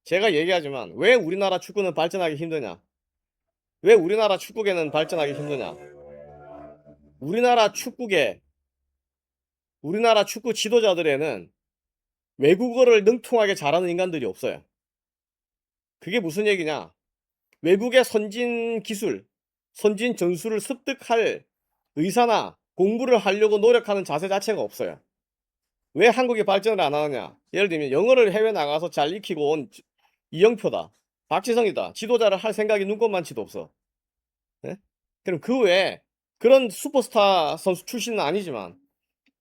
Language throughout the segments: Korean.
제가 얘기하지만 왜 우리나라 축구는 발전하기 힘드냐? 왜 우리나라 축구계는 발전하기 힘드냐? 우리나라 축구계, 우리나라 축구 지도자들에는 외국어를 능통하게 잘하는 인간들이 없어요. 그게 무슨 얘기냐? 외국의 선진 기술, 선진 전술을 습득할 의사나 공부를 하려고 노력하는 자세 자체가 없어요. 왜 한국이 발전을 안 하느냐? 예를 들면 영어를 해외 나가서 잘 익히고 온 이영표다, 박지성이다, 지도자를 할 생각이 눈꼽만치도 없어. 네? 그럼 그 외에 그런 슈퍼스타 선수 출신은 아니지만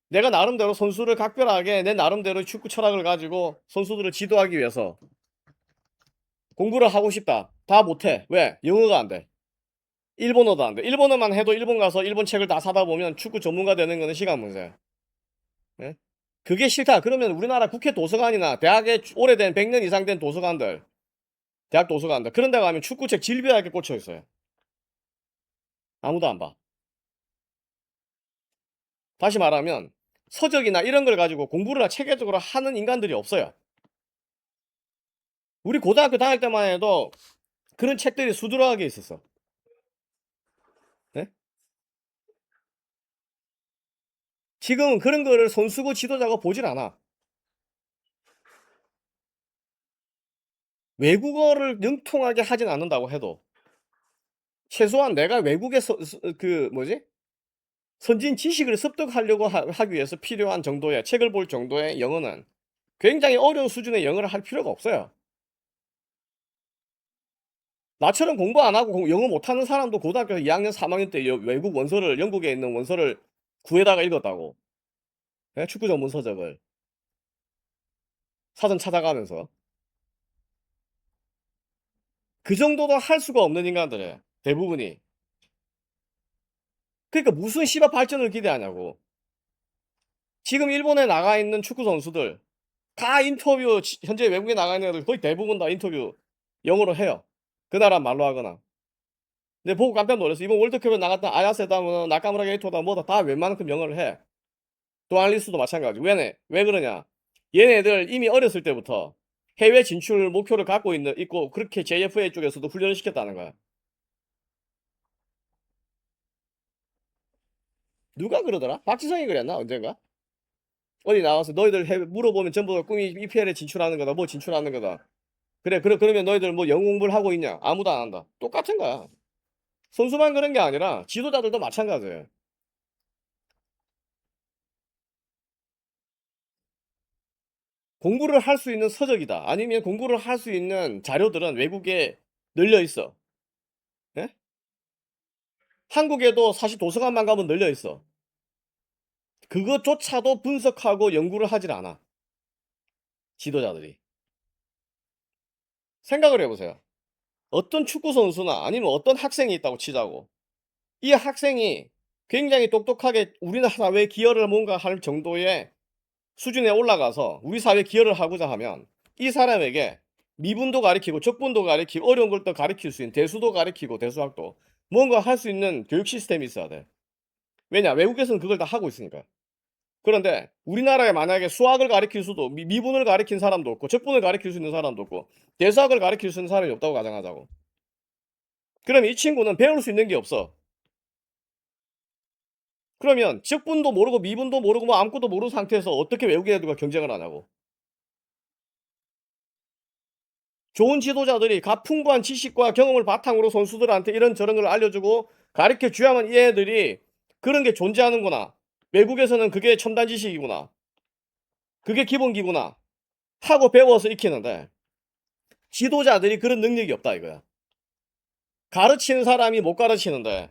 내가 나름대로 선수를 각별하게 내 나름대로 축구 철학을 가지고 선수들을 지도하기 위해서 공부를 하고 싶다. 다 못해. 왜? 영어가 안 돼. 일본어도 안 돼. 일본어만 해도 일본 가서 일본 책을 다 사다 보면 축구 전문가 되는 거는 시간 문제야. 예? 그게 싫다. 그러면 우리나라 국회 도서관이나 대학에 오래된 100년 이상 된 도서관들, 대학 도서관들 그런 데 가면 축구책 질비하게 꽂혀 있어요. 아무도 안 봐. 다시 말하면 서적이나 이런 걸 가지고 공부를 체계적으로 하는 인간들이 없어요. 우리 고등학교 다닐 때만 해도 그런 책들이 수두룩하게 있었어. 네? 지금은 그런 거를 손쓰고 지도자가 보질 않아. 외국어를 능통하게 하진 않는다고 해도 최소한 내가 외국에서 그 뭐지? 선진 지식을 습득하려고 하기 위해서 필요한 정도의 책을 볼 정도의 영어는 굉장히 어려운 수준의 영어를 할 필요가 없어요. 나처럼 공부 안 하고 영어 못하는 사람도 고등학교 2학년 3학년 때 외국 원서를 영국에 있는 원서를 구해다가 읽었다고. 예? 축구 전문 서적을 사전 찾아가면서 그 정도도 할 수가 없는 인간들이에요. 대부분이. 그러니까 무슨 씨발 발전을 기대하냐고. 지금 일본에 나가 있는 축구 선수들 다 인터뷰 현재 외국에 나가 있는 애들 거의 대부분 다 인터뷰 영어로 해요. 그 나라 말로 하거나. 근데 보고 깜짝 놀랐어. 이번 월드컵에 나갔던 아야세다 뭐 나카무라 게이토다 뭐다 다 웬만큼 영어를 해. 도안리스도 마찬가지. 왜 그러냐? 얘네들 이미 어렸을 때부터 해외 진출 목표를 갖고 있고 그렇게 JFA 쪽에서도 훈련을 시켰다는 거야. 누가 그러더라? 박지성이 그랬나 언젠가? 어디 나와서 너희들 해외 물어보면 전부 다 꿈이 EPL에 진출하는 거다. 뭐 진출하는 거다. 그래 그러면 너희들 뭐 영어 공부를 하고 있냐? 아무도 안 한다. 똑같은 거야. 선수만 그런 게 아니라 지도자들도 마찬가지예요. 공부를 할 수 있는 서적이다. 아니면 공부를 할 수 있는 자료들은 외국에 널려 있어. 예? 한국에도 사실 도서관만 가면 널려 있어. 그것조차도 분석하고 연구를 하질 않아. 지도자들이. 생각을 해보세요. 어떤 축구 선수나 아니면 어떤 학생이 있다고 치자고. 이 학생이 굉장히 똑똑하게 우리나라 사회에 기여를 뭔가 할 정도의 수준에 올라가서 우리 사회에 기여를 하고자 하면 이 사람에게 미분도 가르치고 적분도 가르치고 어려운 걸 또 가르칠 수 있는 대수도 가르치고 대수학도 뭔가 할 수 있는 교육 시스템이 있어야 돼. 왜냐? 외국에서는 그걸 다 하고 있으니까. 그런데 우리나라에 만약에 수학을 가르칠 수도 미분을 가르친 사람도 없고 적분을 가르칠 수 있는 사람도 없고 대수학을 가르칠 수 있는 사람이 없다고 가정하자고. 그럼 이 친구는 배울 수 있는 게 없어. 그러면 적분도 모르고 미분도 모르고 뭐 아무것도 모르는 상태에서 어떻게 외국 애들과 경쟁을 하냐고. 좋은 지도자들이 풍부한 지식과 경험을 바탕으로 선수들한테 이런저런 걸 알려주고 가르쳐 줘야만 이 애들이 그런 게 존재하는구나. 외국에서는 그게 첨단 지식이구나. 그게 기본기구나. 하고 배워서 익히는데 지도자들이 그런 능력이 없다 이거야. 가르치는 사람이 못 가르치는데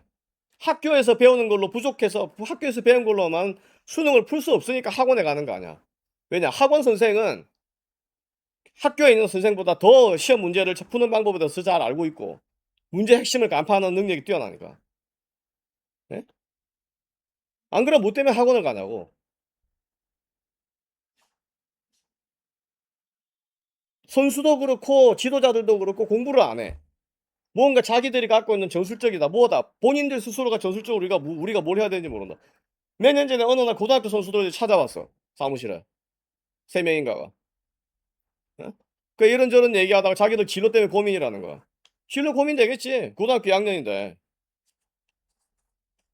학교에서 배우는 걸로 부족해서 학교에서 배운 걸로만 수능을 풀 수 없으니까 학원에 가는 거 아니야. 왜냐? 학원 선생은 학교에 있는 선생보다 더 시험 문제를 푸는 방법에 대해서 잘 알고 있고 문제 핵심을 간파하는 능력이 뛰어나니까. 예? 안 그러면 뭐 때문에 학원을 가냐고. 선수도 그렇고 지도자들도 그렇고 공부를 안 해. 뭔가 자기들이 갖고 있는 전술적이다 뭐다. 본인들 스스로가 전술적으로 우리가 뭘 해야 되는지 모른다. 몇 년 전에 어느 날 고등학교 선수들이 찾아왔어. 사무실에. 3명인가가. 어? 그 이런저런 얘기하다가 자기들 진로 때문에 고민이라는 거야. 진로 고민 되겠지. 고등학교 2학년인데.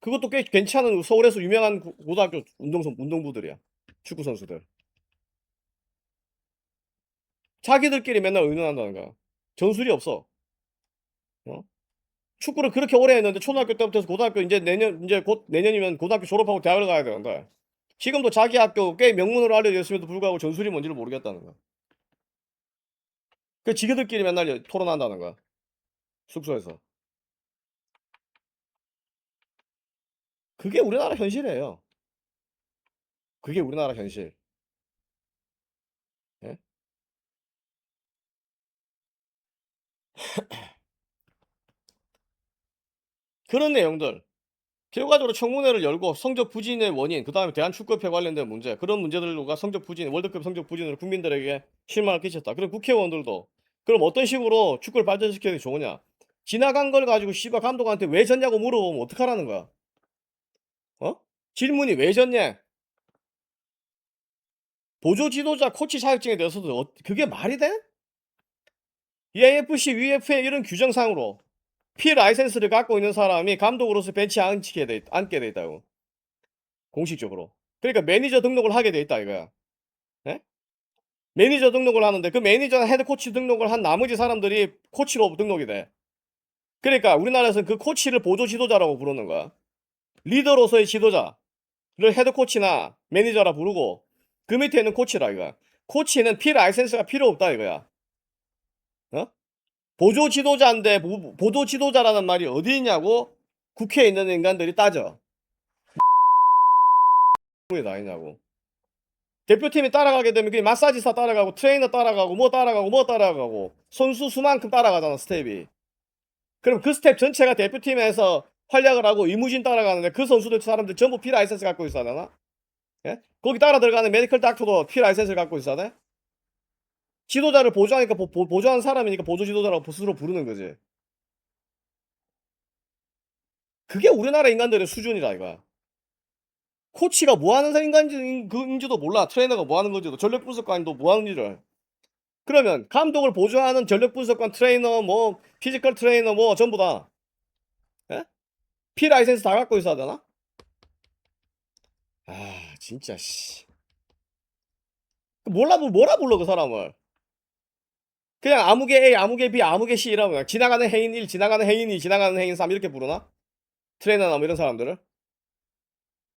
그것도 꽤 괜찮은 서울에서 유명한 고등학교 운동부들이야. 축구 선수들. 자기들끼리 맨날 의논한다는 거야. 전술이 없어. 어? 축구를 그렇게 오래 했는데 초등학교 때부터 해서 고등학교 이제 곧 내년이면 고등학교 졸업하고 대학을 가야 되는데 지금도 자기 학교 꽤 명문으로 알려져 있음에도 불구하고 전술이 뭔지를 모르겠다는 거야. 그 지그들끼리 맨날 토론한다는 거야. 숙소에서. 그게 우리나라 현실이에요. 그게 우리나라 현실. 예? 그런 내용들. 결과적으로 청문회를 열고 성적 부진의 원인, 그 다음에 대한축구협회 관련된 문제, 그런 문제들과 성적 부진, 월드컵 성적 부진으로 국민들에게 실망을 끼쳤다. 그럼 국회의원들도 그럼 어떤 식으로 축구를 발전시키는 게 좋으냐? 지나간 걸 가지고 씨발 감독한테 왜 졌냐고 물어보면 어떡하라는 거야? 어? 질문이 왜 졌냐? 보조 지도자 코치 자격증에 대해서도 그게 말이 돼? EAFC, UEFA 이런 규정상으로 P 라이센스를 갖고 있는 사람이 감독으로서 벤치에 앉게 돼 있다고. 공식적으로. 그러니까 매니저 등록을 하게 돼 있다 이거야. 예? 매니저 등록을 하는데 그 매니저 헤드 코치 등록을 한 나머지 사람들이 코치로 등록이 돼. 그러니까 우리나라에서는 그 코치를 보조 지도자라고 부르는 거야. 리더로서의 지도자를 헤드 코치나 매니저라 부르고 그 밑에 있는 코치라 이거야. 코치는 P 라이센스가 필요 없다 이거야. 어? 보조 지도자인데 보조 지도자라는 말이 어디 있냐고 국회에 있는 인간들이 따져. 왜 나있냐고. 대표팀이 따라가게 되면 그게 마사지사 따라가고 트레이너 따라가고 뭐 따라가고 뭐 따라가고 선수 수만큼 따라가잖아 스텝이. 그럼 그 스텝 전체가 대표팀에서 활약을 하고 이무진 따라가는데 그 선수들 사람들 전부 P 라이센스 갖고 있어야 되나? 예? 거기 따라 들어가는 메디컬 닥터도 P 라이센스를 갖고 있어야 돼? 지도자를 보조하니까 보조하는 사람이니까 보조 지도자라고 스스로 부르는 거지. 그게 우리나라 인간들의 수준이라 이거야. 코치가 뭐 하는 인지도 몰라. 트레이너가 뭐 하는 건지도 전력 분석관도 뭐 하는지를. 그러면 감독을 보조하는 전력 분석관 트레이너 뭐 피지컬 트레이너 뭐 전부 다 예? P 라이센스 다 갖고 있어야 되나? 아 진짜 씨. 뭐라 불러 그 사람을. 그냥 아무개 A 아무개 B 아무개 C 이라고 그냥 지나가는 행인 1 지나가는 행인 2 지나가는 행인 3 이렇게 부르나? 트레이너나 뭐 이런 사람들을